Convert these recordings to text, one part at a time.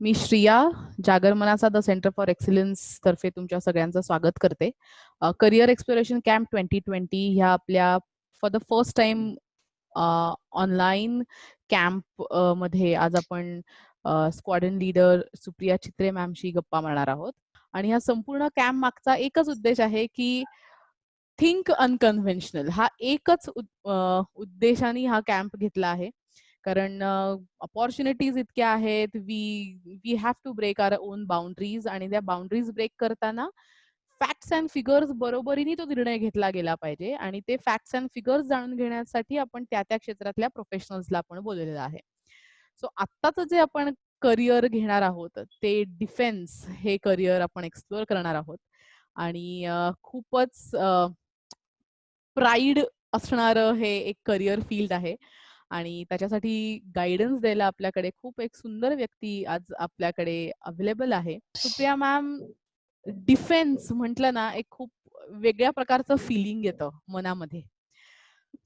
मी श्रिया जागरमनाचा the centre for excellence तर्फे तुमच्या सगळ्यांचं स्वागत करते. करिअर एक्सप्लोरेशन कॅम्प 2020 ह्या आपल्या for the first time online camp मध्ये आज आपण स्क्वॉडन लीडर सुप्रिया चित्रे मॅमशी गप्पा मारणार आहोत. आणि ह्या संपूर्ण कॅम्प मागचा एकच उद्देश आहे की थिंक अनकन्व्हेन्शनल हा एकच उद्देशाने हा कॅम्प घेतला आहे. कारण अपॉर्च्युनिटीज इतक्या आहेत, we have to break our own boundaries आणि त्या बाउंड्रीज ब्रेक करताना फॅक्ट्स अँड फिगर्स बरोबरीने तो निर्णय घेतला गेला पाहिजे. आणि ते फॅक्ट्स अँड फिगर्स जाणून घेण्यासाठी आपण त्या त्या क्षेत्रातल्या प्रोफेशनल्सला आपण बोललेलं आहे. सो आत्ताच जे आपण करिअर घेणार आहोत ते डिफेन्स हे करिअर आपण एक्सप्लोअर करणार आहोत. आणि खूपच प्राईड असणारं हे एक करिअर फील्ड आहे. आणि त्याच्यासाठी गायडन्स द्यायला आपल्याकडे खूप एक सुंदर व्यक्ती आज आपल्याकडे अवेलेबल आहे. सुप्रिया मॅम, डिफेन्स म्हटलं ना एक खूप वेगळ्या प्रकारचं फिलिंग येतं मनामध्ये.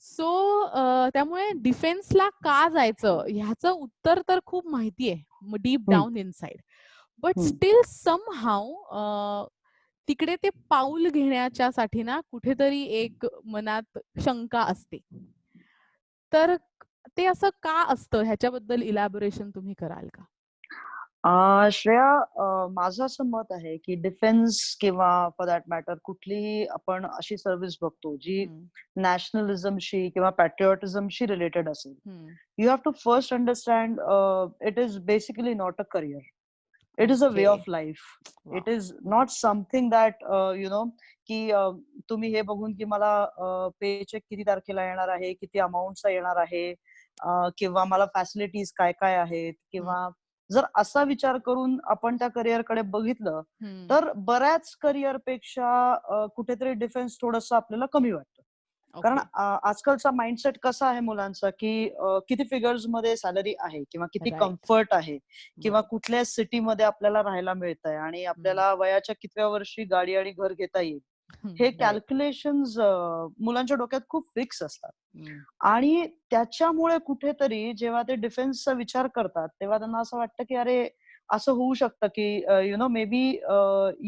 सो त्यामुळे डिफेन्सला का जायचं ह्याचं उत्तर तर खूप माहिती आहे डीप हं, डाऊन इनसाइड. बट हं. स्टील समहाऊ तिकडे ते पाऊल घेण्याच्यासाठी ना कुठेतरी एक मनात शंका असते. तर ते असं का असतं ह्याच्याबद्दल इलॅबोरेशन तुम्ही कराल का? श्रेया, माझं असं मत आहे, की डिफेन्स किंवा फॉर दॅट मॅटर कुठलीही आपण अशी सर्व्हिस बघतो, जी हम्म, नॅशनलिझमशी किंवा पॅट्रिऑटिझमशी रिलेटेड असेल. Hmm. You have to first understand it is basically not a career. It is a way okay. Of life. वा. It is not something that की तुम्ही हे बघून की मला पेचेक किती तारखेला येणार आहे, किती अमाऊंटचा येणार आहे, किंवा मला फॅसिलिटीज काय काय आहेत, हम्म, किंवा जर असा विचार करून आपण त्या करिअरकडे बघितलं हम्म. तर बऱ्याच करिअरपेक्षा कुठेतरी डिफेन्स थोडस आपल्याला कमी वाटतं. कारण ओके. आजकालचा माइंडसेट कसा आहे मुलांचा, की किती फिगर्स मध्ये सॅलरी आहे, किंवा किती राईट. कम्फर्ट आहे, किंवा बरोबर. कुठल्या सिटीमध्ये आपल्याला राहायला मिळतंय, आणि आपल्याला वयाच्या कितव्या वर्षी गाडी आणि घर घेता येईल. हे राईट. कॅल्क्युलेशन्स मुलांच्या डोक्यात खूप फिक्स असतात. आणि त्याच्यामुळे कुठेतरी जेव्हा ते डिफेन्सचा विचार करतात तेव्हा त्यांना असं वाटतं की अरे, असं होऊ शकतं की maybe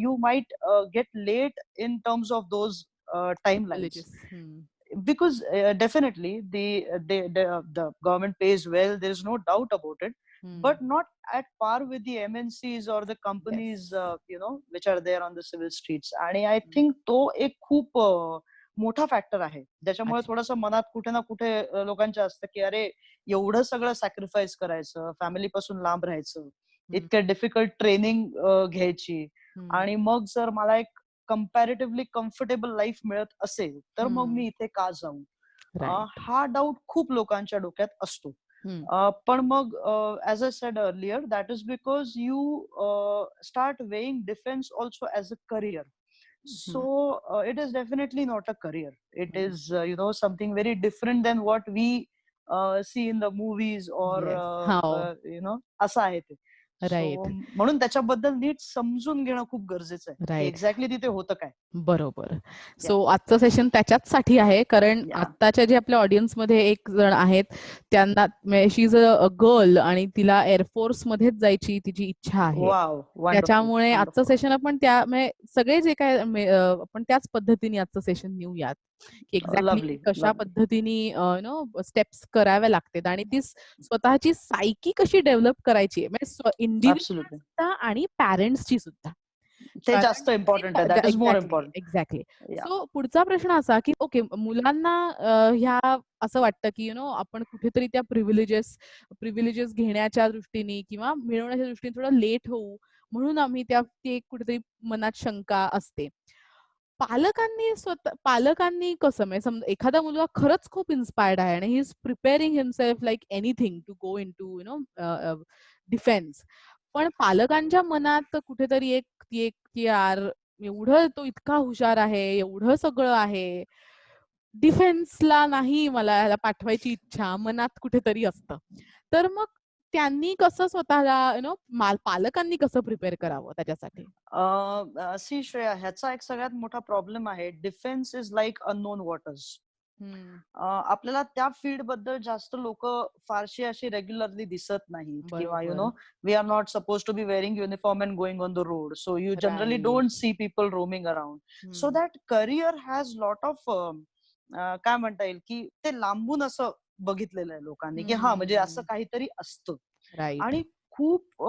you might get late in terms of those timelines. Privileges. Because definitely the government pays well, there is no doubt about it, but not at par with the MNCs or the yes. companies which are there on the civil streets. आणि I think तो एक खूप मोठा factor आहे, ज्याच्यामुळे अच्छा. थोडंसं मनात कुठे ना कुठे लोकांच्या असतं की अरे, एवढं सगळं सॅक्रिफाईस करायचं, फॅमिली पासून लांब राहायचं, इतक्या डिफिकल्ट ट्रेनिंग घ्यायची, आणि मग जर मला एक कंपॅरेटिव्हली कम्फर्टेबल लाईफ मिळत असेल तर मग मी इथे का जाऊ. राईट. हा डाऊट खूप लोकांच्या डोक्यात असतो. पण मग as a sed earlier, that is because you start weighing defence also as a career. So it is definitely not a career. It is something very different than what we see in the movies or yes. हो. असं आहे ते. So right. म्हणून त्याच्याबद्दल नीट समजून घेणं खूप गरजेचं आहे की राईट. एक्झॅक्टली तिथे होतं काय. बरोबर. या सो आजचं सेशन त्याच्याचसाठी आहे. कारण या आत्ताच्या जे आपल्या ऑडियन्समध्ये एक जण आहेत त्यांना शी इज अ गर्ल आणि तिला एअरफोर्स मध्येच जायची तिची इच्छा आहे. वाव, वंडरफुल त्याच्यामुळे आजचं वंडरफुल. सेशन आपण सगळे जे काय आपण त्याच पद्धतीने आजचं सेशन नेऊयात की एक्झॅक्टली लवली कशा लवली. पद्धतीने स्टेप्स कराव्या लागतात आणि ती स्वतःची सायकी कशी डेव्हलप करायची म्हणजे ऍब्सोल्युटली. इंडिव्हिज्युअल आणि पॅरेंट्सची सुद्धा. ते कारण जास्त इम्पॉर्टंट आहे, that is more exactly, important. Exactly. या सो पुढचा प्रश्न असा की ओके, मुलांना ह्या असं वाटतं की आपण कुठेतरी त्या प्रिव्हिलेजेस घेण्याच्या दृष्टीने किंवा मिळवण्याच्या दृष्टीने थोडं लेट होऊ, म्हणून आम्ही ती एक कुठेतरी मनात शंका असते. पालकांनी कसं म्हणजे समजा एखादा मुलगा खरंच खूप इन्स्पायर्ड आहे आणि he is preparing himself like anything to go into defence. पण पालकांच्या मनात कुठेतरी एक की यार, एवढं तो इतका हुशार आहे, एवढं सगळं आहे, डिफेन्सला नाही मला ह्याला पाठवायची इच्छा मनात कुठेतरी असतं. तर मग त्यांनी कसं स्वतःला पालकांनी कसं प्रिपेअर करावं त्याच्यासाठी? सी श्रेया, ह्याचा एक सगळ्यात मोठा प्रॉब्लेम आहे, defence is like unknown waters. आपल्याला त्या फील्ड बद्दल जास्त लोक फारशी अशी रेग्युलरली दिसत नाहीत, किंवा we are not suppose to be wearing uniform and going on the road, so you generally don't see people roaming around. So that career has lot of काय म्हणता येईल की ते लांबून असं बघितलेलं आहे लोकांनी, की हा म्हणजे असं काहीतरी असतं. आणि खूप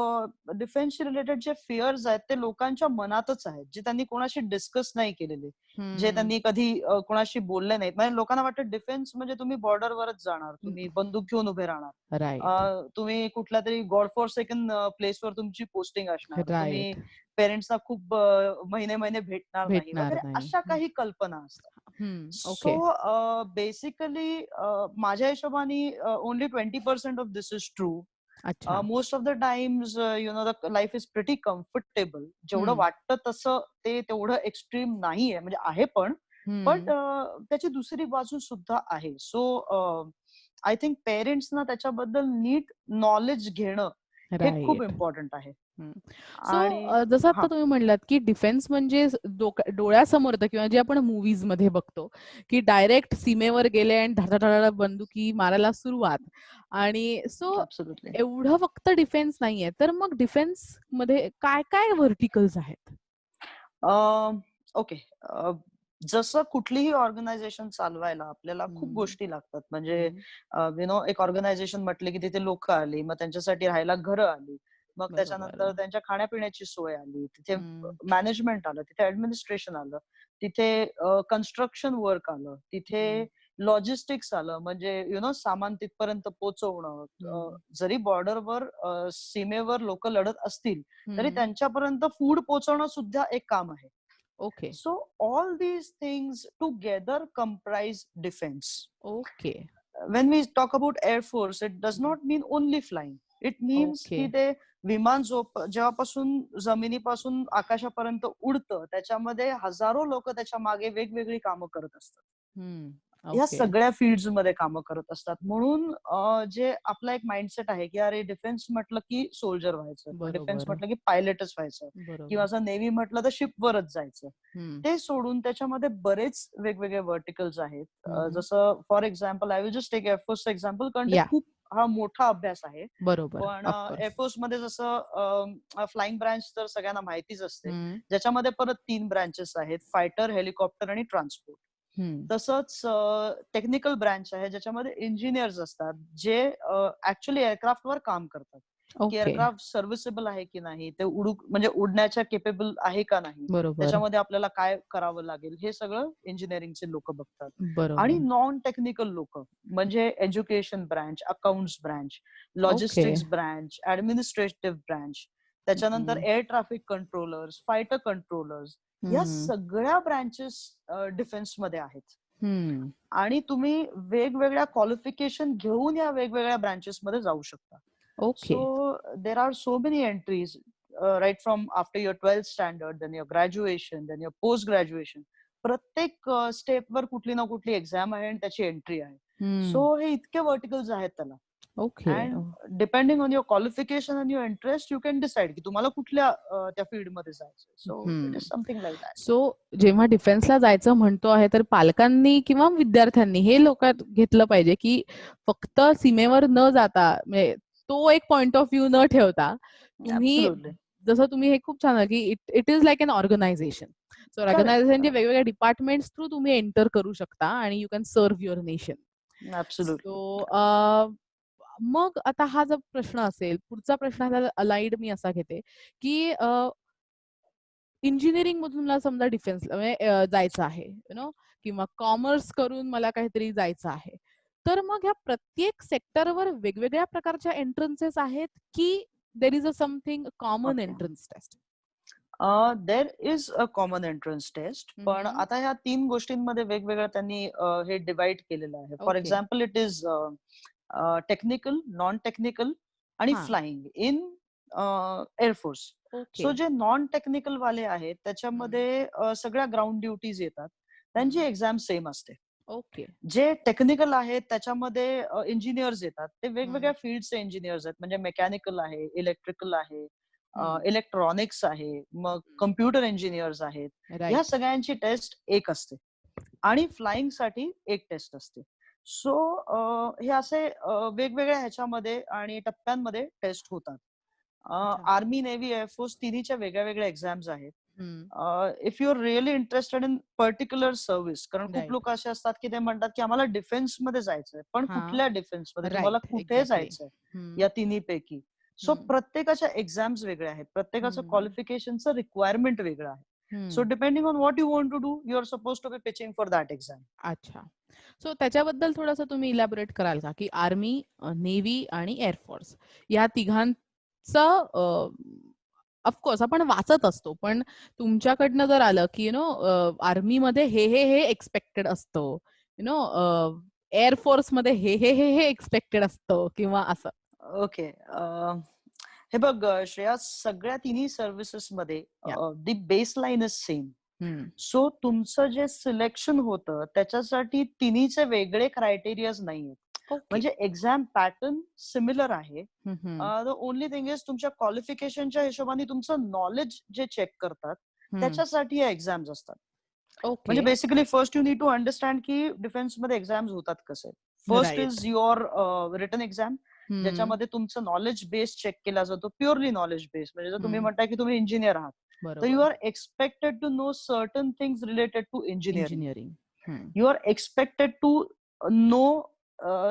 डिफेन्सशी रिलेटेड जे फिअर्स आहेत ते लोकांच्या मनातच आहेत, जे त्यांनी कोणाशी डिस्कस नाही केलेले, जे त्यांनी कधी कोणाशी बोलले नाहीत. म्हणजे लोकांना वाटतं डिफेन्स म्हणजे तुम्ही बॉर्डरवरच जाणार, तुम्ही बंदूक घेऊन उभे राहणार, तुम्ही कुठल्या तरी गॉड फॉर सेकंड प्लेसवर तुमची पोस्टिंग असणार, तुम्ही पेरेंट्सना खूप महिने महिने भेटणार नाही वगैरे, अशा काही कल्पना असतात. सो बेसिकली माझ्या हिशोबाने only 20% of this is true. Most of the times the life is pretty comfortable. जेवढं वाटतं तसं ते तेवढं एक्स्ट्रीम नाहीये, म्हणजे आहे पण त्याची दुसरी बाजू सुद्धा आहे. सो आय थिंक पेरेंट्सना त्याच्याबद्दल नीट नॉलेज घेणं हे खूप इम्पॉर्टंट आहे. सो जसं आता तुम्ही म्हणलात की डिफेन्स म्हणजे डोळ्यासमोर येतं, किंवा जे आपण मूवीज मध्ये बघतो की डायरेक्ट सीमेवर गेले आणि धडाधडा बंदुकी मारायला सुरुवात, आणि सो एवढं फक्त डिफेन्स नाहीये. तर मग डिफेन्स मध्ये काय काय व्हर्टिकल्स आहेत? ओके, जसं कुठलीही ऑर्गनायझेशन चालवायला आपल्याला खूप गोष्टी लागतात. म्हणजे एक ऑर्गनायझेशन म्हटले की तिथे लोक आली, मग त्यांच्यासाठी राहायला घरं आली, मग त्याच्यानंतर त्यांच्या खाण्यापिण्याची सोय आली, तिथे मॅनेजमेंट आलं, तिथे ऍडमिनिस्ट्रेशन आलं, तिथे कन्स्ट्रक्शन वर्क आलं, तिथे लॉजिस्टिक्स आलं, म्हणजे सामान तिथपर्यंत पोहोचवणं. जरी बॉर्डरवर सीमेवर लोक लढत असतील तरी त्यांच्यापर्यंत फूड पोहोचवणं सुद्धा एक काम आहे. Okay. So all these things together comprise defense. Okay. When we talk about Air Force, it does not mean only flying. It means की ते विमान जेव्हापासून जमिनीपासून आकाशापर्यंत उडतं त्याच्यामध्ये हजारो लोक त्याच्या मागे वेगवेगळी कामं करत असतात. ह्या सगळ्या फील्ड्स मध्ये कामं करत असतात. म्हणून जे आपला एक माइंडसेट आहे की अरे डिफेन्स म्हटलं की सोल्जर व्हायचं, डिफेन्स म्हटलं की पायलटच व्हायचं, किंवा जर नेव्ही म्हटलं तर शिपवरच जायचं, ते सोडून त्याच्यामध्ये बरेच वेगवेगळे व्हर्टिकल्स आहेत. जसं for example I will just take air force example, कारण ते खूप हा मोठा अभ्यास आहे. पण एअरफोर्स मध्ये जसं फ्लाइंग ब्रांच तर सगळ्यांना माहितीच असते, ज्याच्यामध्ये परत 3 ब्रांचेस आहेत, फायटर, हेलिकॉप्टर आणि ट्रान्सपोर्ट. तसंच टेक्निकल ब्रांच आहे ज्याच्यामध्ये इंजिनियर्स असतात, जे ऍक्च्युअली एअरक्राफ्टवर काम करतात, की एअरक्राफ्ट सर्व्हिसेबल आहे की नाही, ते म्हणजे उडण्याच्या केपेबल आहे का नाही, त्याच्यामध्ये आपल्याला काय करावं लागेल, हे सगळं इंजिनिअरिंगचे लोक बघतात. आणि नॉन टेक्निकल लोक म्हणजे education branch, accounts branch, logistics branch, administrative branch, त्याच्यानंतर air traffic controllers, fighter controllers, या सगळ्या ब्रांचेस डिफेन्स मध्ये आहेत. आणि तुम्ही वेगवेगळ्या क्वालिफिकेशन घेऊन या वेगवेगळ्या ब्रांचेस मध्ये जाऊ शकता. So there are so many entries, right from after your 12th standard, then your graduation, then your post graduation, प्रत्येक स्टेपवर कुठली ना कुठली एक्झाम आहे आणि त्याची एंट्री आहे. सो हे इतके व्हर्टिकल्स आहेत त्याला. And depending on your qualification and your interest, you can decide की तुम्हाला कुठल्या त्या फील्ड मध्ये जायचं. So it is something like that. So जेव्हा डिफेन्सला जायचं म्हणतो आहे, तर पालकांनी किंवा विद्यार्थ्यांनी हे लोकात घेतलं पाहिजे की फक्त सीमेवर न जाता, म्हणजे तो एक पॉइंट ऑफ व्ह्यू न ठेवता, तुम्ही जसं तुम्ही हे खूप छान आहे की it is like an organisation. So ऑर्गनायझेशनचे वेगवेगळ्या डिपार्टमेंट्स थ्रू तुम्ही एंटर करू शकता आणि you can serve your nation. So मग आता हा जर प्रश्न असेल, पुढचा प्रश्न अलाइड मी असा घेते की इंजिनिअरिंग मधून मला समजा डिफेन्सला जायचं आहे, किंवा कॉमर्स करून मला काहीतरी जायचं आहे, तर मग ह्या प्रत्येक सेक्टरवर वेगवेगळ्या प्रकारच्या एंट्रन्सेस आहेत की there is a something common entrance test? There is a common entrance test, पण आता ह्या 3 गोष्टींमध्ये वेगवेगळं त्यांनी हे डिवाइड केलेलं आहे. For example it is technical, non technical आणि फ्लाइंग इन एअरफोर्स. सो जे नॉन टेक्निकल वाले आहेत त्याच्यामध्ये सगळ्या ग्राउंड ड्युटीज येतात, त्यांची एक्झाम सेम असते. जे टेक्निकल आहेत त्याच्यामध्ये इंजिनियर्स येतात, ते वेगवेगळ्या फील्डचे इंजिनियर्स आहेत, म्हणजे मेकॅनिकल आहे, इलेक्ट्रिकल आहे, इलेक्ट्रॉनिक्स आहे, मग कम्प्युटर इंजिनियर्स आहेत, ह्या सगळ्यांची टेस्ट एक असते. आणि फ्लाइंग साठी एक टेस्ट असते. सो हे असे वेगवेगळ्या ह्याच्यामध्ये आणि टप्प्यांमध्ये टेस्ट होतात. आर्मी, नेव्ही, एअरफोर्स तिन्हीच्या वेगळ्या वेगळ्या एक्झाम्स आहेत. If you are really interested in particular service, कारण खूप लोक असे असतात की ते म्हणतात की आम्हाला डिफेन्स मध्ये जायचंय, पण कुठल्या डिफेन्स मध्ये, तुम्हाला कुठे जायचंय या तिन्ही पैकी. सो प्रत्येकाच्या एक्झाम्स वेगळ्या आहेत, प्रत्येकाचं क्वालिफिकेशनचं रिक्वायरमेंट वेगळं आहे. So depending on what you want to do, you are suppose to be pitching for that exam. अच्छा. सो त्याच्याबद्दल थोडंसं तुम्ही इलॅबोरेट कराल का, की आर्मी, नेव्ही आणि एअरफोर्स या तिघांचं ऑफकोर्स आपण वाचत असतो, पण तुमच्याकडनं जर आलं की आर्मी मध्ये हे एक्सपेक्टेड असतं, एअरफोर्स मध्ये हे एक्सपेक्टेड असतं किंवा असं. ओके. हे बघ श्रेया, सगळ्या तिन्ही सर्व्हिसेस मध्ये दी बेसलाईन इज सेम. सो तुमचं जे सिलेक्शन होतं त्याच्यासाठी तिन्हीचे वेगळे क्रायटेरियाज नाहीयेत. म्हणजे एक्झाम पॅटर्न सिमिलर आहे. द ओनली थिंग इज तुमच्या क्वालिफिकेशनच्या हिशोबाने तुमचं नॉलेज जे चेक करतात त्याच्यासाठी या एक्झाम्स असतात. म्हणजे basically first you need to understand की डिफेन्स मध्ये एक्झाम्स होतात कसे. First is your written exam, ज्याच्यामध्ये तुमचं नॉलेज बेस चेक केला जातो, प्युअरली नॉलेज बेस. म्हणजे जर तुम्ही म्हणताय की तुम्ही इंजिनियर आहात, तर you are expected to know certain things related to engineering. You are expected to know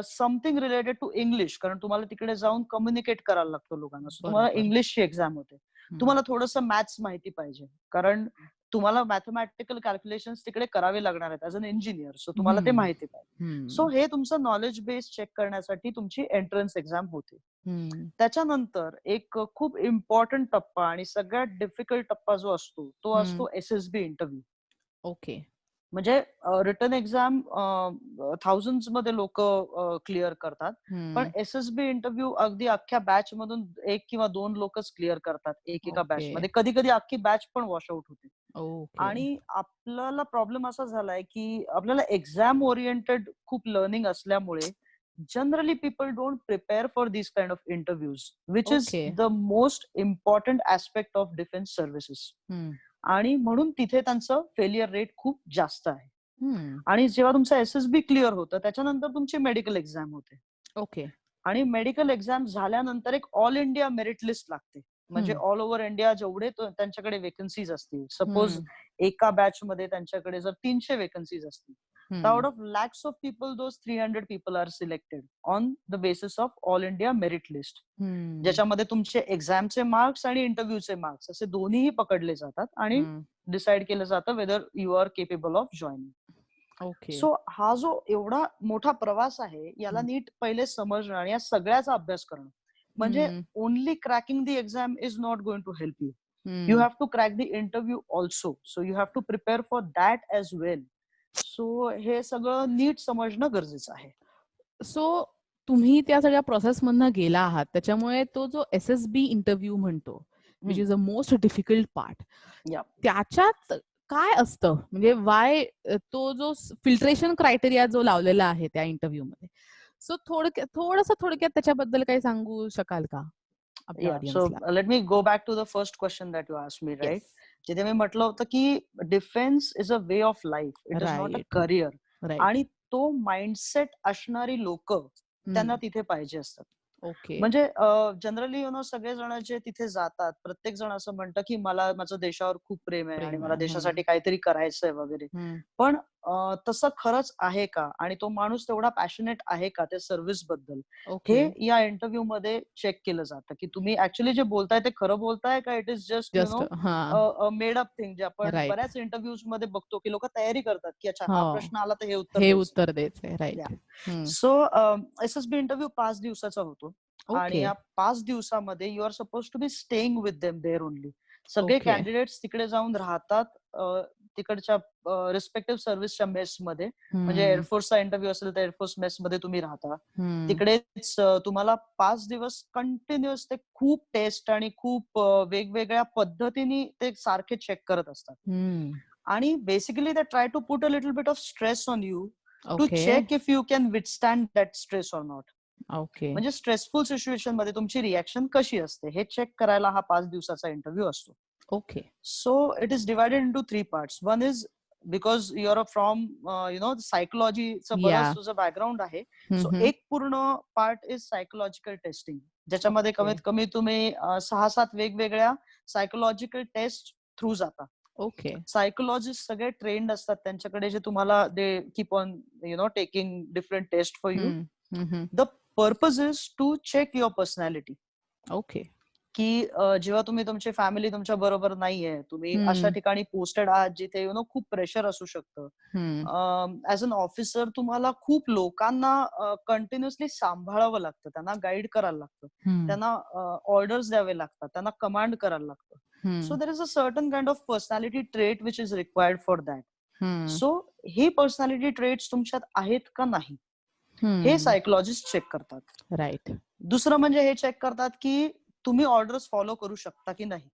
something related to English, कारण तुम्हाला तिकडे जाऊन कम्युनिकेट करायला लागतं लोकांना. सो तुम्हाला इंग्लिशची एक्झाम होते. तुम्हाला थोडंसं मॅथ्स माहिती पाहिजे, कारण तुम्हाला मॅथमॅटिकल कॅल्क्युलेशन तिकडे करावे लागणार आहेत ऍज अन इंजिनियर. सो तुम्हाला ते माहिती पाहिजे. सो हे तुमचं नॉलेज बेस चेक करण्यासाठी तुमची एंट्रन्स एक्झाम होते. त्याच्यानंतर एक खूप इम्पॉर्टंट टप्पा आणि सगळ्यात डिफिकल्ट टप्पा जो असतो तो असतो SSB इंटरव्ह्यू. ओके. म्हणजे रिटन एक्झाम थाउजंड्स मध्ये लोक क्लिअर करतात, पण SSB इंटरव्ह्यू अगदी अख्ख्या बॅच मधून 1 किंवा 2 लोकच क्लिअर करतात एका बॅच मध्ये. कधी कधी अख्खी बॅच पण वॉशआउट होते. आणि आपल्याला प्रॉब्लेम असा झालाय की आपल्याला एक्झाम ओरिएंटेड खूप लर्निंग असल्यामुळे generally people don't prepare for this kind of interviews, which is the most important aspect of defence services. आणि म्हणून तिथे त्यांचं फेलियर रेट खूप जास्त आहे. आणि जेव्हा तुमचं SSB क्लिअर होतं त्याच्यानंतर तुमची मेडिकल एक्झाम होते. ओके. आणि मेडिकल एक्झाम झाल्यानंतर एक ऑल इंडिया मेरिट लिस्ट लागते. म्हणजे ऑल ओव्हर इंडिया जेवढे त्यांच्याकडे वेकन्सीज असतील, सपोज एका बॅच मध्ये त्यांच्याकडे जर 300 वेकन्सीज असतील, तर out of lakhs of people those 300 people are selected on the basis of all India merit list, ज्याच्यामध्ये तुमचे एक्झामचे मार्क्स आणि इंटरव्ह्यूचे मार्क्स असे दोन्हीही पकडले जातात आणि डिसाइड केलं जातं whether you are capable of joining. So हा जो एवढा मोठा प्रवास आहे याला नीट पहिले समजणं आणि या सगळ्याचा अभ्यास करणं. म्हणजे only cracking the exam is not going to help you. You have to crack the interview also. So you have to prepare for that as well. So हे सगळं नीट समजणं गरजेचं आहे. सो तुम्ही त्या सगळ्या प्रोसेस मधनं गेला आहात, त्याच्यामुळे तो जो SSB इंटरव्ह्यू म्हणतो, which is the most difficult part, त्याच्यात काय असतं? म्हणजे वाय तो जो फिल्ट्रेशन क्रायटेरिया जो लावलेला आहे त्या इंटरव्ह्यू मध्ये, सो थोडक्यात त्याच्याबद्दल काही सांगू शकाल का आपल्या ऑडियन्सला? So let me go back to the first question that you asked me, right? जिथे मी म्हटलं होतं की defence is a way of life, it is not a career. आणि तो माइंडसेट असणारी लोक त्यांना तिथे पाहिजे असतात. म्हणजे जनरली सगळेजण जे तिथे जातात, प्रत्येक जण असं म्हणतं की मला माझं देशावर खूप प्रेम आहे आणि मला देशासाठी काहीतरी करायचंय वगैरे. पण तसं खरंच आहे का, आणि तो माणूस तेवढा पॅशनेट आहे का त्या सर्व्हिस बद्दल, हे या इंटरव्ह्यू मध्ये चेक केलं जातं. की तुम्ही ऍक्च्युअली जे बोलताय ते खरं बोलताय का, it is just made up thing, जे आपण बऱ्याच इंटरव्ह्यूज मध्ये बघतो की लोक तयारी करतात की अच्छा हा प्रश्न आला तर हे उत्तर द्यायचं. राईट. सो SSB इंटरव्ह्यू 5 दिवसाचा होतो. आणि या 5 दिवसामध्ये you are suppose to be staying with them there only. सगळे कॅन्डिडेट्स तिकडे जाऊन राहतात तिकडच्या रिस्पेक्टिव्ह सर्व्हिसच्या मेस मध्ये. म्हणजे एअरफोर्सचा इंटरव्ह्यू असेल तर एअरफोर्स मेस मध्ये तुम्ही राहता. तिकडेच तुम्हाला 5 दिवस कंटिन्युअस ते खूप टेस्ट आणि खूप वेगवेगळ्या पद्धतीने ते सारखे चेक करत असतात. आणि basically they try to put a little bit of stress on you to check if you can withstand that stress or not. म्हणजे स्ट्रेसफुल सिच्युएशन मध्ये तुमची रिॲक्शन कशी असते हे चेक करायला हा 5 दिवसाचा इंटरव्ह्यू असतो. So it is divided into 3 parts. One is because your from सायकोलॉजीचं बरंच तुझं बॅकग्राऊंड आहे. सो एक पूर्ण पार्ट इज सायकोलॉजिकल टेस्टिंग, ज्याच्यामध्ये कमीत कमी तुम्ही 6-7 वेगवेगळ्या सायकोलॉजिकल टेस्ट थ्रू जाता. ओके. सायकोलॉजिस्ट सगळे ट्रेंड असतात, त्यांच्याकडे जे तुम्हाला they keep on taking different test for you. The purpose is to check your personality. Okay. की जेव्हा तुम्ही तुमची फॅमिली तुमच्या बरोबर नाहीये, तुम्ही अशा ठिकाणी पोस्टेड आहात जिथे खूप प्रेशर असू शकतं. ऍज अन ऑफिसर तुम्हाला खूप लोकांना कंटिन्युअसली सांभाळावं लागतं, त्यांना गाईड करायला लागतं, त्यांना ऑर्डर्स द्यावे लागतात, त्यांना कमांड करायला लागतं. So there is a certain kind of personality trait which is required for that. So हे पर्सनॅलिटी ट्रेट्स तुमच्यात आहेत का नाही, हे सायकोलॉजिस्ट चेक करतात. राईट. दुसरं म्हणजे हे चेक करतात की तुम्ही ऑर्डर्स फॉलो करू शकता की नाही.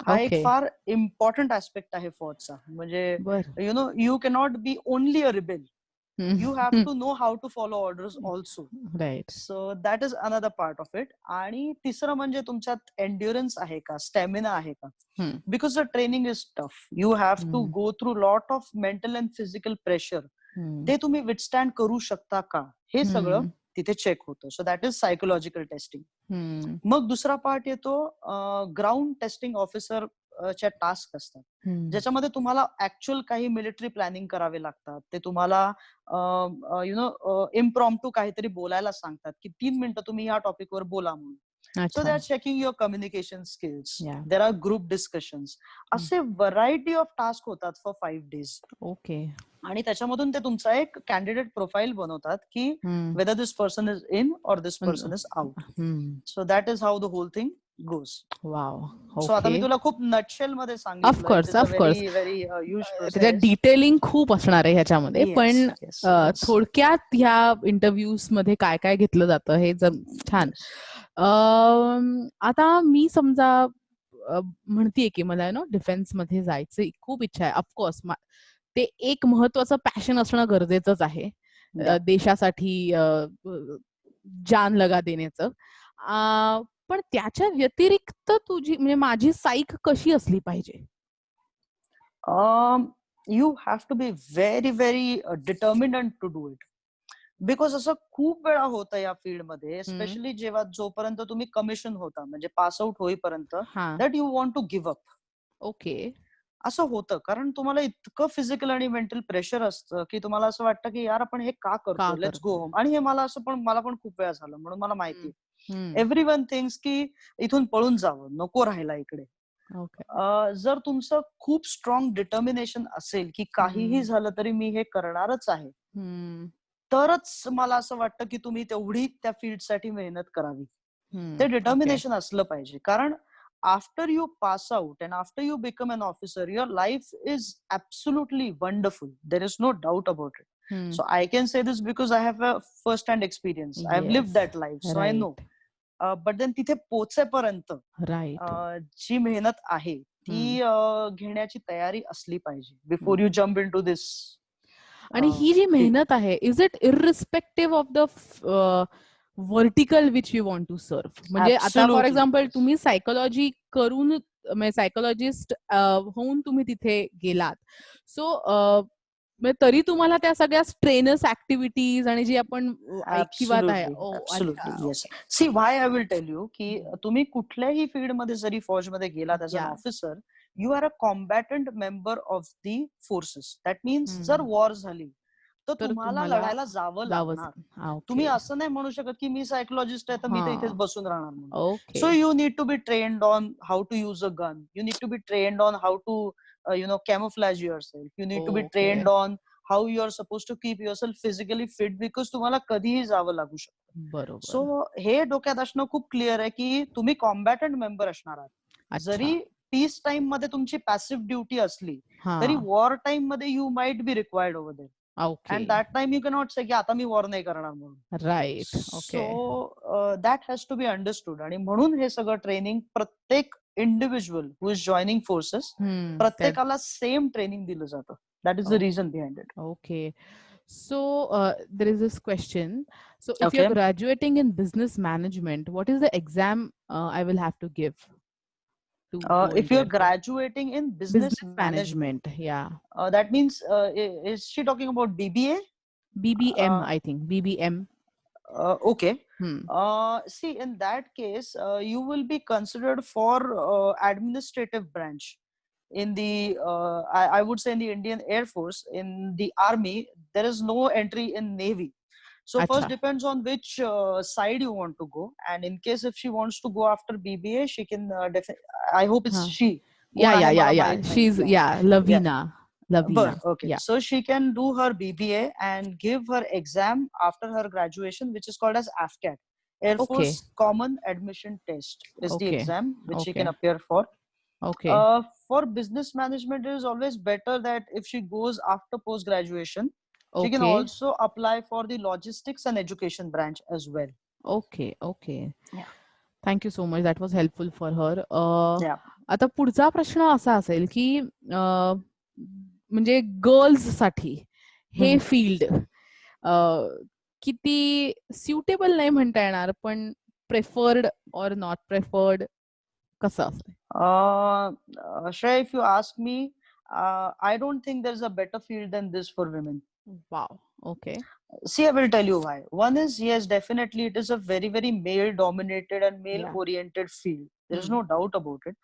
हा एक फार इम्पॉर्टंट ऍस्पेक्ट आहे फॉर्टचा. म्हणजे you cannot be only a rebel, you have to know how to follow orders also. Right. So that is another part of it. आणि तिसरं म्हणजे तुमच्यात एन्ड्युरन्स आहे का, स्टॅमिना आहे का. Because the training is tough, you have to go through lot of mental and physical pressure. ते तुम्ही विथस्टँड करू शकता का, हे सगळं तिथे चेक होतं. So that is psychological testing. मग दुसरा पार्ट येतो ग्राउंड टेस्टिंग ऑफिसर च्या टास्क असतात, ज्याच्यामध्ये तुम्हाला ऍक्च्युअल काही मिलिटरी प्लॅनिंग करावे लागतात. ते तुम्हाला इम्प्रॉम्प्टू काहीतरी बोलायला सांगतात की 3 मिनिटं तुम्ही या टॉपिकवर बोला म्हणून. So they are checking your communication skills. There are group discussions. असे व्हरायटी ऑफ टास्क होतात फॉर 5 days. ओके. आणि त्याच्यामधून ते तुमचा एक कॅन्डिडेट प्रोफाईल बनवतात की whether this person is in or this person is out. So that is how the whole thing goes. Wow. So आता मी तुला खूप नटशेल मध्ये सांगितलं. ऑफकोर्स. Very huge process. त्याच्यात डिटेलिंग खूप असणार आहे ह्याच्यामध्ये, पण थोडक्यात ह्या इंटरव्ह्यूज मध्ये काय काय घेतलं जातं हे छान. आता मी समजा म्हणतीये की मला डिफेन्स मध्ये जायचं खूप इच्छा आहे. ऑफकोर्स ते एक महत्वाचं पॅशन असणं गरजेचंच आहे, देशासाठी जान लगा देण्याचं. पण त्याच्या व्यतिरिक्त तुझी म्हणजे माझी साईक कशी असली पाहिजे? You have to be very very determined to do it. Because असं खूप वेळा होतं या फील्डमध्ये, स्पेशली जेव्हा जोपर्यंत तुम्ही कमिशन होता, म्हणजे पास आउट होईपर्यंत, that you want to give up. Okay. असं होतं, कारण तुम्हाला इतकं फिजिकल आणि मेंटल प्रेशर असतं की तुम्हाला असं वाटतं की यार आपण हे का करतो, लेट्स गो होम. आणि हे मला पण खूप वेळा झालं, म्हणून मला माहिती. एव्हरीवन थिंक्स की इथून पळून जावं, नको राहायला इकडे. जर तुमचं खूप स्ट्रॉंग डिटर्मिनेशन असेल की काहीही झालं तरी मी हे करणारच आहे, तरच मला असं वाटतं की तुम्ही तेवढी त्या फील्डसाठी मेहनत करावी. ते डिटर्मिनेशन असलं पाहिजे. कारण after you pass out and after you become an officer, your life is absolutely wonderful. There is no doubt about it. So I can say this because I have a first hand experience. I have lived that life, so I know. But then तिथे पोहोचेपर्यंत जी मेहनत आहे ती घेण्याची तयारी असली पाहिजे before you jump into this. आणि ही जी मेहनत आहे, is it irrespective of the vertical which you want to serve? म्हणजे आता फॉर एक्झाम्पल तुम्ही सायकोलॉजी करून, सायकोलॉजिस्ट होऊन तुम्ही तिथे गेलात, सो तरी तुम्हाला त्या सगळ्या स्ट्रेनस ऍक्टिव्हिटीज आणि जी आपण ऐकिवात आहे. See why I will tell you की तुम्ही कुठल्याही फील्डमध्ये जरी फौजमध्ये गेलात as an officer, you are a combatant member of the forces. That means जर वॉर झाली तर तुम्हाला लढायला जावं लागणार. तुम्ही असं नाही म्हणू शकत की मी सायकोलॉजिस्ट आहे तर मी तर इथेच बसून राहणार म्हणून. So you need to be trained on how to use a gun. You need to be trained on how to camouflage yourself. You need to be trained on how you are supposed to keep yourself physically fit, because तुम्हाला कधीही जावं लागू शकतं. So हे डोक्यात असणं खूप clear आहे की तुम्ही कॉम्बॅटंट मेंबर असणार आहात. जरी पीस टाइम मध्ये तुमची पॅसिव्ह ड्युटी असली तरी वॉर टाइम मध्ये you might be required over there. And that time you cannot say की आता मी वॉर नाही करणार म्हणून. Right. So that has to be understood. आणि म्हणून हे सगळं ट्रेनिंग प्रत्येक individual who is joining forces, प्रत्येकाला सेम ट्रेनिंग दिलं जातं. That is the reason behind it. Okay. So there is this question. So if you're graduating in business management, what is the exam I will have to give? to go If into you're Air Force? graduating in business management, Yeah. that means is she talking about BBA? BBM, Uh, I think. BBM. okay. Hmm. See, in that case, you will be considered for administrative branch in the I would say in the Indian Air Force. In the Army, there is no entry in Navy. So first Acha. depends on which side you want to go, and in case if she wants to go after BBA, she can. I hope it's Huh. she. Yeah, कोण आहे yeah, yeah, मला yeah. माहित नाही. She's, Yeah, yeah, yeah. Lavina. Lavina. Okay. Yeah. So she can do her BBA and give her exam after her graduation, which is called as AFCAT. Air Okay. Force Common Admission Test is the Okay. exam which she can Okay. appear for. Okay. For business management, it is always better that if she goes after post graduation, she can Okay. also apply for the logistics and education branch as well. Okay. Okay. Yeah. Thank you so much. That was helpful for her. Yeah. आता पुढचा प्रश्न असा असेल की म्हणजे girls साठी हे field किती सुटेबल नाही म्हणता येणार पण प्रेफर्ड और नॉट प्रेफर्ड कसं असेल? Shreya, if you ask me, I don't think there's a better field than this for women. Wow. Okay. See, I will tell you why. One is, yes, definitely it is a very, very male dominated and male oriented field. There is no doubt about it.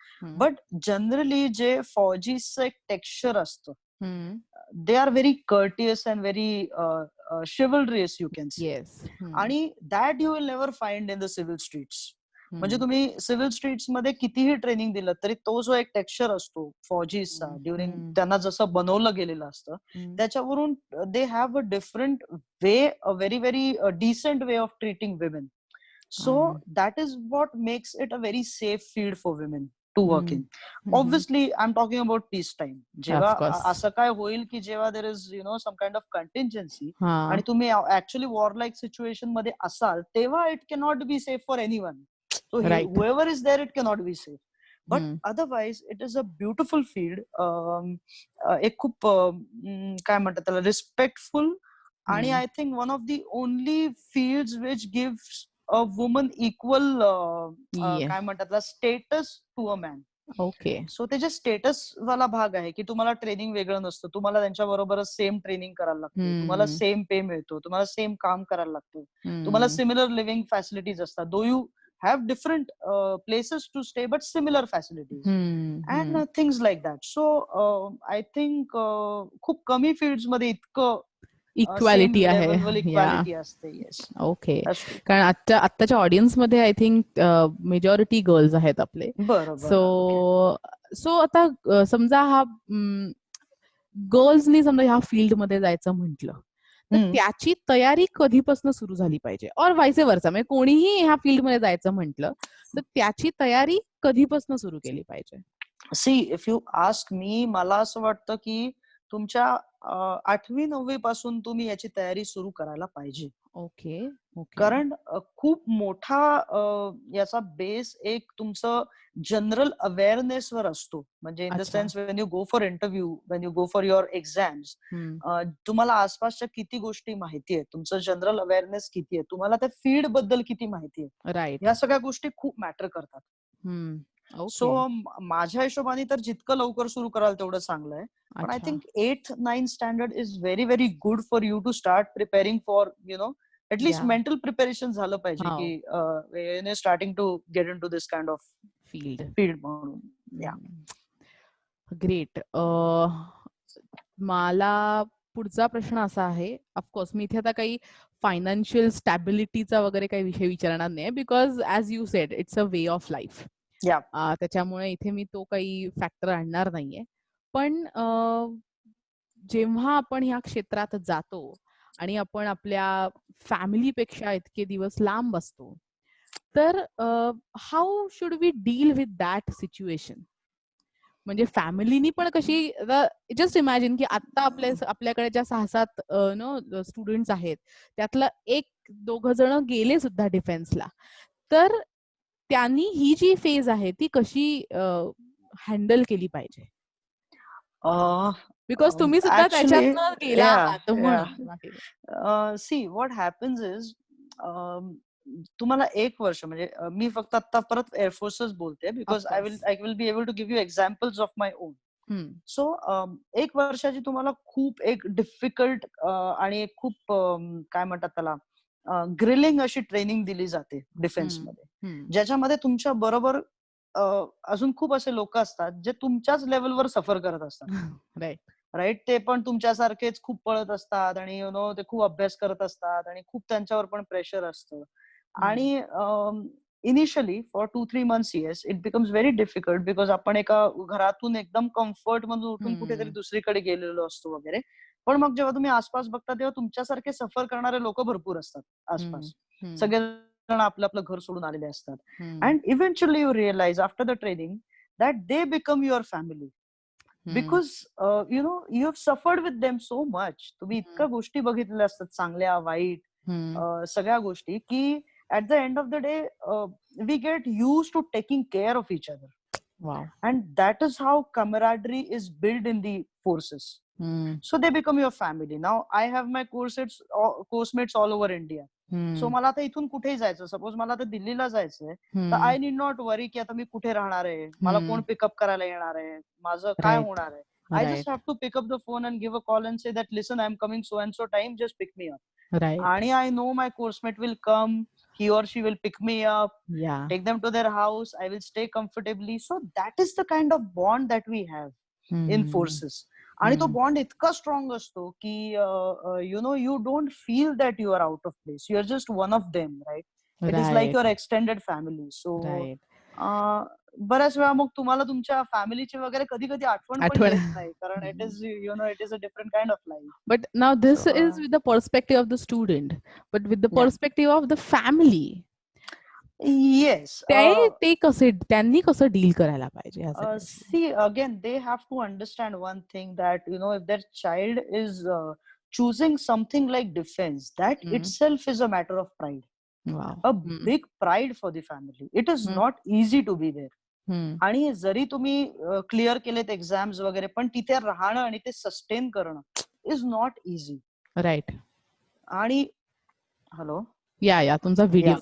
But generally, जे फौजीचं एक texture असतं, they are very courteous and very chivalrous, you can say. Yes. आणि that you will never find in the civil streets. म्हणजे तुम्ही civil streets मध्ये कितीही training दिलं तरी तो जो एक टेक्स्चर असतो फौजीचा ड्युरिंग त्यांना जसं बनवलं गेलेलं असतं त्याच्यावरून they have a different way, a very very decent way of treating women. So that is what makes it a very safe field for women to work in. Obviously I am talking about peace time. जेव्हा असं काय होईल की जेव्हा there is some kind of contingency आणि तुम्ही actually war like situation मध्ये असाल तेव्हा it cannot be safe for anyone. So whoever is there, it cannot be safe. But otherwise, it is a beautiful field. एक खूप काय म्हणतात त्याला respectful आणि I think one of the only fields which gives a woman equal काय म्हणतात त्याला status to a man. Okay. So त्याच्या स्टेटस वाला भाग आहे की तुम्हाला ट्रेनिंग वेगळं नसतं, तुम्हाला त्यांच्या बरोबरच सेम ट्रेनिंग करायला लागतं, तुम्हाला सेम पे मिळतो, तुम्हाला सेम काम करायला लागतं, तुम्हाला सिमिलर लिव्हिंग फॅसिलिटीज असतात. दो you have different places to stay but similar facilities and things like that. So I think खूप कमी फील्ड्स मध्ये इतकं इक्वॅलिटी आहे. इक्वॅलिटी असते. येस. ओके. कारण आत्ताच्या ऑडियन्स मध्ये आय थिंक मेजॉरिटी गर्ल्स आहेत आपले. सो आता समजा हा गर्ल्सनी समजा ह्या फील्ड मध्ये जायचं म्हटलं तर त्याची तयारी कधीपासून सुरू झाली पाहिजे और वाईस वर्सा, म्हणजे कोणीही ह्या फील्ड मध्ये जायचं म्हटलं तर त्याची तयारी कधीपासून सुरू केली पाहिजे? See, if you ask me, मला असं वाटतं की तुमच्या 8वी 9वी पासून तुम्ही याची तयारी सुरू करायला पाहिजे. ओके. कारण खूप मोठा याचा बेस एक तुमचं जनरल अवेअरनेस वर असतो. म्हणजे in the sense Wien you go for interview, Wien you go for your exams, तुम्हाला आसपासच्या किती गोष्टी माहिती आहेत, तुमचं जनरल अवेअरनेस किती आहे, तुम्हाला त्या फील्ड बद्दल किती माहिती आहे, राईट, या सगळ्या गोष्टी खूप मॅटर करतात. सो माझ्या हिशोबाने तर जितकं लवकर सुरू कराल तेवढं चांगलं आहे. पण I think 8th 9th standard is very very good for you to start preparing for at least mental preparation झालं पाहिजे की starting to get into this kind of field म्हणून. ग्रेट. मला पुढचा प्रश्न असा आहे, ऑफकोर्स मी इथे आता काही फायनान्शियल स्टॅबिलिटीचा वगैरे काही विषय विचारणार नाही, because as you sed it's a way of life. त्याच्यामुळे इथे मी तो काही फॅक्टर आणणार नाहीये. पण जेव्हा आपण ह्या क्षेत्रात जातो आणि आपण आपल्या फॅमिलीपेक्षा इतके दिवस लांब असतो तर how should we deal with that situation? म्हणजे फॅमिलीनी पण कशी, जस्ट इमॅजिन की आता आपल्याकडे ज्या 6-7 स्टुडंट्स आहेत त्यातलं 1-2 जण गेले सुद्धा डिफेन्सला, तर त्यांनी ही जी फेज आहे ती कशी हँडल केली पाहिजे? बिकॉज तुम्ही सुद्धा त्याच्यातनं गेला आहात म्हणून. See, what happens is तुम्हाला 1 वर्ष म्हणजे मी फक्त आता परत एअरफोर्सच बोलते because I will be able to give you examples of my own. So 1 वर्षाची तुम्हाला खूप एक डिफिकल्ट आणि एक खूप काय म्हणतात त्याला ग्रिलिंग अशी ट्रेनिंग दिली जाते डिफेन्समध्ये, ज्याच्यामध्ये तुमच्या बरोबर अजून खूप असे लोक असतात जे तुमच्याच लेवलवर सफर करत असतात. राईट, ते पण तुमच्यासारखेच खूप पळत असतात आणि ते खूप अभ्यास करत असतात आणि खूप त्यांच्यावर पण प्रेशर असतं. आणि initially for 2-3 months yes it becomes very difficult because आपण एका घरातून एकदम कम्फर्ट मधून उठून कुठेतरी दुसरीकडे गेलेलो असतो वगैरे. पण मग जेव्हा तुम्ही आसपास बघता तेव्हा तुमच्यासारखे सफर करणारे लोक भरपूर असतात आसपास. सगळेजण आपलं आपलं घर सोडून आलेले असतात. And eventually you realize after the training that they become your family. Because you have suffered with them so much. तुम्ही इतक्या गोष्टी बघितलेल्या असतात, चांगल्या वाईट सगळ्या गोष्टी, की at the end of the day we get used to taking care of each other. Wow. And that is how camaraderie is built in the forces. So they become your family. Now I have my course mates all over India. So मला आता इथून कुठेही जायचं, suppose मला आता दिल्लीला जायचंय, तर आय नीड नॉट वरी की आता मी कुठे राहणार आहे, मला कोण पिकअप करायला येणार आहे, माझं काय होणार आहे. I just have to pick up the phone and give a call and say that listen, I'm coming so and so time, just pick me up. And I know my coursemate will come, he or she will pick me up, take them to their house, I will stay comfortably. So that is the kind of bond that we have in forces. आणि तो bond इतका strong असतो की you don't feel that you are out of place, you are just one of them, right? It is like your extended family. So बऱ्याच वेळा मग तुम्हाला तुमच्या फॅमिलीची वगैरे कधी कधी आठवण पण येत नाही, कारण it is a different kind of life. But now this is with the perspective of the student, but with the perspective of the family. Yes. त्यांनी कसं डील करायला पाहिजे? See, again, they have to understand one thing, that if their child is choosing something like defense, that itself is a matter of pride. Wow. A big pride for the family. It is not easy to be there. आणि जरी तुम्ही clear केलेत exams वगैरे, पण तिथे राहणं आणि ते सस्टेन करणं इज नॉट इझी. राईट. आणि हॅलो या तुमचा व्हिडिओ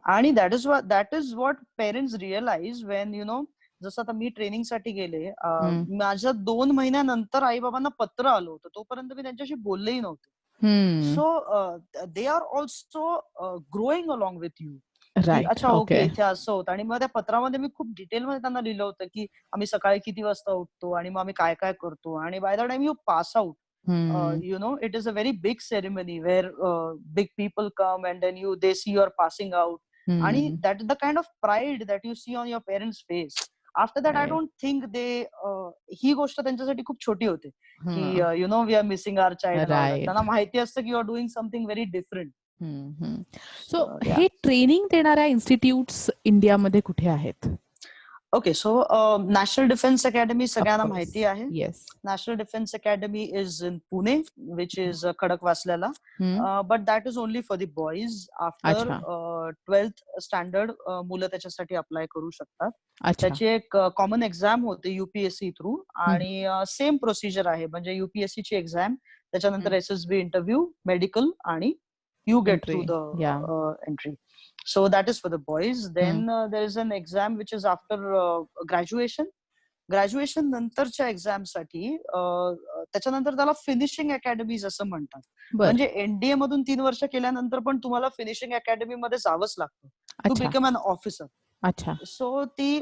आणि that is what parents realize when जसं आता मी ट्रेनिंग साठी गेले, माझ्या 2 महिन्यानंतर आई बाबांना पत्र आलं होतं, तोपर्यंत मी त्यांच्याशी बोललेही नव्हते. So they are also growing along with you. अच्छा, ओके, इथे असं होतं. आणि मग त्या पत्रामध्ये मी खूप डिटेलमध्ये त्यांना लिहिलं होतं की आम्ही सकाळी किती वाजता उठतो आणि मग आम्ही काय काय करतो. आणि by the time you pass out, it is a very big ceremony where big people come and then they see you are passing out. And that is the kind of pride that you see on your parents' face. After that, I don't think they ही गोष्ट त्यांच्यासाठी खूप छोटी होते की we are missing our child. त्यांना माहिती असतं की you are doing something very different. So हे ट्रेनिंग देणाऱ्या इन्स्टिट्यूट्स इंडियामध्ये कुठे आहेत? Okay, so National Defence Academy सगळ्यांना माहिती आहे. National Defence Academy is in Pune, which is खडकवासल्याला, but that is only for the boys. After 12th standard मुलं त्याच्यासाठी अप्लाय करू शकतात. त्याची एक कॉमन एक्झाम होते युपीएससी थ्रू, आणि सेम प्रोसिजर आहे, म्हणजे युपीएससी ची एक्झाम, त्याच्यानंतर एसएसबी इंटरव्ह्यू, मेडिकल, आणि you get through the entry. So that is for the boys. Then there is an exam which is after graduation नंतरच्या exam साठी, त्याच्यानंतर त्याला फिनिशिंग अकॅडमीज असं म्हणतात. म्हणजे एनडीए मधून 3 वर्ष केल्यानंतर पण तुम्हाला फिनिशिंग अकॅडमी मध्ये जावंच लागतं टू बिकम अन ऑफिसर. अच्छा. सो ती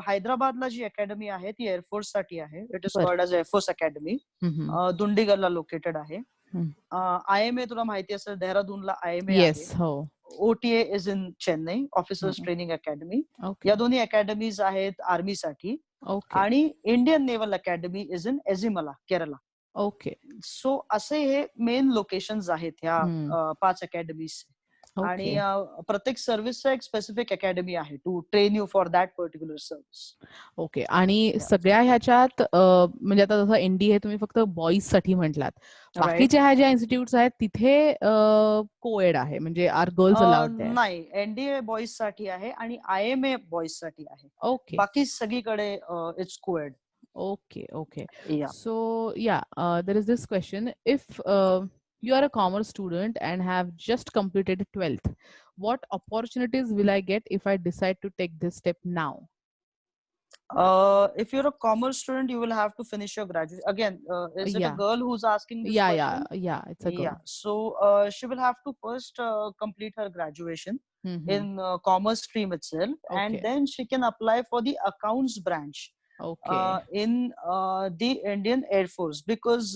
हैदराबादला जी अकॅडमी आहे ती एअरफोर्स साठी आहे. It is called as Air Force Academy. दुंडीगलला लोकेटेड आहे. IMA तुला माहिती असेल, देहरादूनला IMA आहे. OTA is in Chennai, officers training academy. या दोन्ही अकॅडमीज आहेत आर्मीसाठी. आणि Indian Naval Academy is in Ezhimala, Kerala. Okay. So असे हे मेन लोकेशन्स आहेत ह्या 5 अकॅडमीज. आणि प्रत्येक सर्व्हिसचा एक स्पेसिफिक अकॅडमी आहे to train you for that particular service. Okay. आणि सगळ्या ह्याच्यात म्हणजे आता जसं एनडीए तुम्ही फक्त बॉईज साठी म्हटलात, बाकीच्या ह्या ज्या इन्स्टिट्यूट्स आहेत तिथे कोएड आहे, म्हणजे आर गर्ल्स अलाउड? नाही, एनडीए बॉईज साठी आहे आणि IMA बॉईज साठी आहे. ओके. बाकी सगळीकडे it's coed. Okay. So there is this question: if you are a commerce student and have just completed 12th, what opportunities will I get if I decide to take this step now? If you're a commerce student, you will have to finish your graduation. Again, is it a Yeah. girl who's asking this Yeah, question? it's a girl. Yeah. So she will have to first complete her graduation Mhm. in commerce stream itself, and Okay. then she can apply for the accounts branch Okay. in the Indian Air Force, because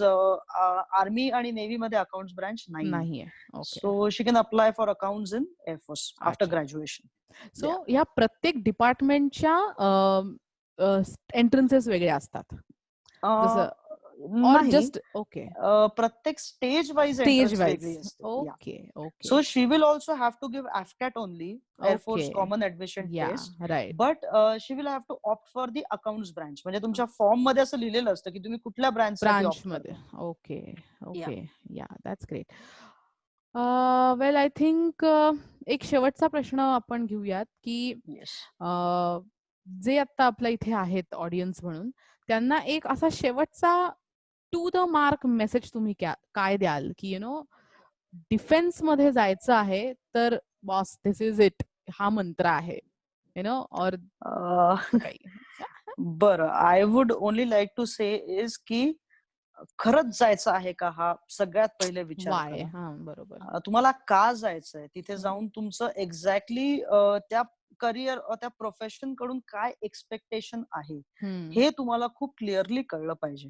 Army and Navy मध्ये accounts branch nahi. नाहीये. Okay. So she can apply for accounts in Air Force after अच्छा. graduation. So या प्रत्येक डिपार्टमेंटच्या एंट्रन्सेस वेगळे असतात. जसं और नाही, जस्ट ओके प्रत्येक stage wise stage entrance wise. वेगळी असते. Yeah. Okay okay So she will also have to give AFCAT only, Air Force okay Common Admission या Test, right. but she will have to opt for the accounts branch. म्हणजे तुमच्या form मध्ये असं लिहिलेलं असतं की तुम्ही कुठल्या ब्रांच साठी ब्रांच opt मध्ये. करता. Okay Yeah. ओके या that's great. Well I think एक शेवटचा प्रश्न आपण घेऊयात की Yes. जे आता आपल्या इथे आहेत ऑडियन्स म्हणून त्यांना एक असा शेवटचा टू द मार्क मेसेज तुम्ही काय द्याल की डिफेन्स मध्ये जायचं आहे तर बॉस दिस इज इट हा मंत्र आहे और काही. बरं, I would only like to say is की खरंच जायचं आहे का, हा सगळ्यात पहिले विचार वाय. करा. हा बरोबर. तुम्हाला का जायचंय, तिथे जाऊन तुमचं एक्झॅक्टली त्या करिअर त्या प्रोफेशन कडून काय एक्सपेक्टेशन आहे हे तुम्हाला खूप क्लिअरली कळलं पाहिजे.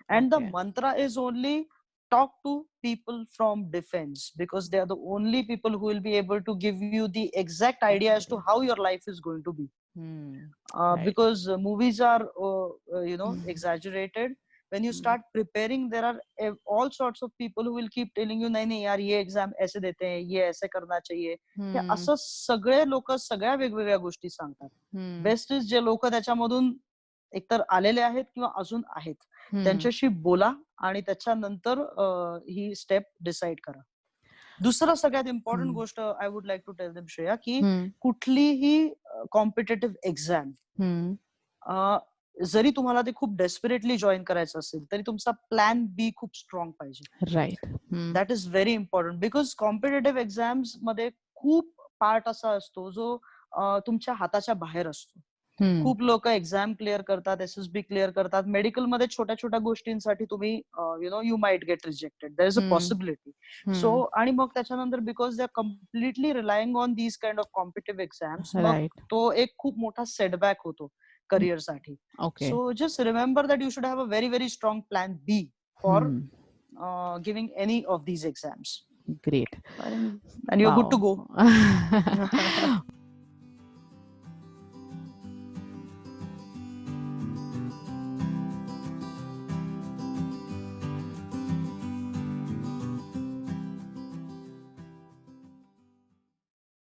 And the Okay. Mantra is only talk to people from defense, because they are the only people who will be able to give you the exact idea as to how your life is going to be. Right. Because movies are exaggerated. When you start preparing, there are all sorts of people who will keep telling you nahi nahi yaar ye exam aise dete hain, ye aise karna chahiye. हे असं सगळे लोक सगळ्या वेगवेगळ्या गोष्टी सांगतात. Best is जे लोक त्याच्यामधून एकतर आलेले आहेत किंवा अजून आहेत, त्यांच्याशी बोला आणि त्याच्यानंतर ही स्टेप डिसाइड करा. दुसरं सगळ्यात इम्पॉर्टंट गोष्ट I would like to tell them Shreya, की कुठलीही कॉम्पिटेटिव्ह एक्झाम जरी तुम्हाला ते खूप डेस्परेटली जॉईन करायचं असेल तरी तुमचा प्लॅन बी खूप स्ट्रॉंग पाहिजे. Right. That is very important, because competitive exams मध्ये खूप पार्ट असा असतो जो तुमच्या हाताच्या बाहेर असतो. खूप लोक एक्झाम क्लिअर करतात, SSB क्लिअर करतात, मेडिकल मध्ये छोट्या छोट्या गोष्टींसाठी तुम्ही you might get rejected, there is a possibility. So आणि मग त्याच्यानंतर because they are completely relying on these kind of competitive exams, मग तो एक खूप मोठा सेटबॅक होतो करिअर साठी. So just remember that you should have a very very strong plan B for giving any of these exams. Great. And you're good to go.